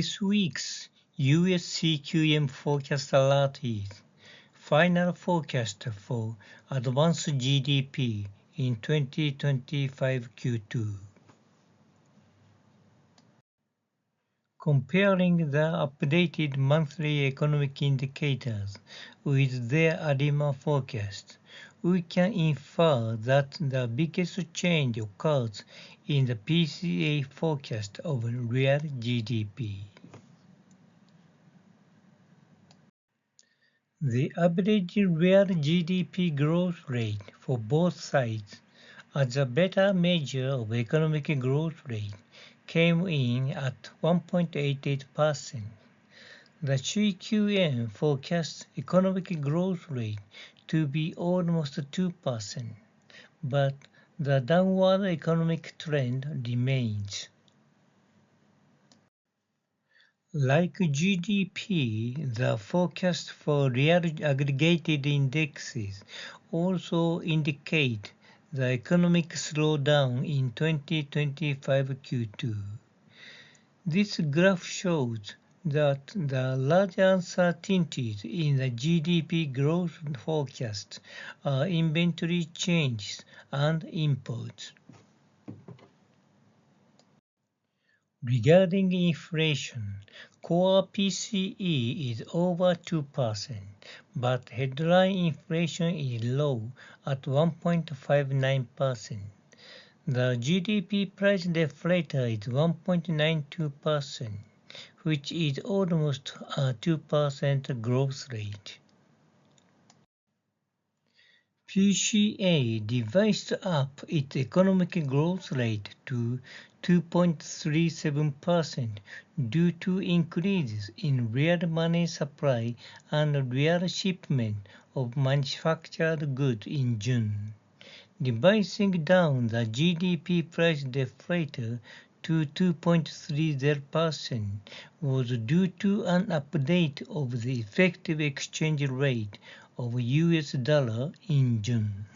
This week's US CQM forecast alert is final forecast for Advance GDP in 2025 Q2. Comparing the updated monthly economic indicators with their ADIMA forecast, we can infer that the biggest change occurs in the PCA forecast of real GDP. The average real GDP growth rate for both sides, as a better measure of economic growth rate, came in at 1.88%. The CQM forecasts economic growth rate to be almost 2%, but the downward economic trend remains. Like GDP, the forecast for real aggregated indexes also indicate the economic slowdown in 2025 Q2. This graph shows that the large uncertainties in the GDP growth forecast are inventory changes and imports. Regarding inflation, core PCE is over 2%, but headline inflation is low at 1.59%. The GDP price deflator is 1.92%, which is almost a 2% growth rate. PCA revised up its economic growth rate to 2.37% due to increases in real money supply and real shipment of manufactured goods in June. Revising down the GDP price deflator to 2.30% was due to an update of the effective exchange rate of US dollar in June.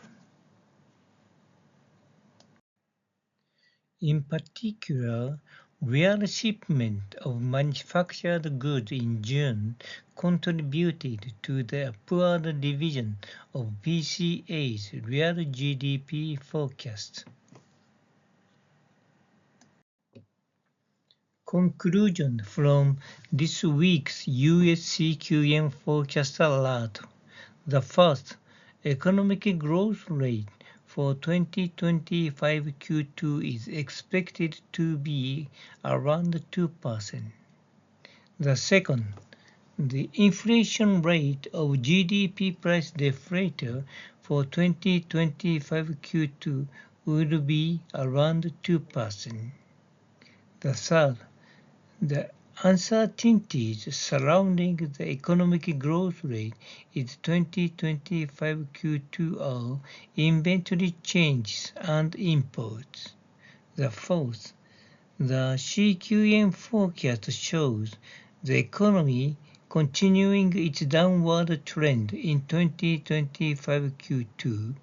In particular, real shipment of manufactured goods in June contributed to the upward revision of PCA's real GDP forecast. Conclusion from this week's US CQM forecast alert. The first, economic growth rate for 2025 Q2 is expected to be around 2%. The second, the inflation rate of GDP price deflator for 2025 Q2 will be around 2%. The third, the uncertainties surrounding the economic growth rate in 2025 Q2 are inventory changes and imports. The fourth, the CQM forecast shows the economy continuing its downward trend in 2025 Q2,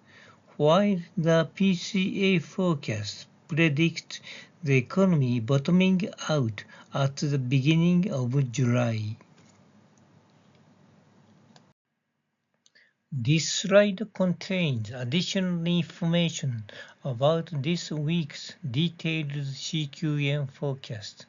while the PCA forecast predicts the economy bottoming out at the beginning of July. This slide contains additional information about this week's detailed CQM forecast.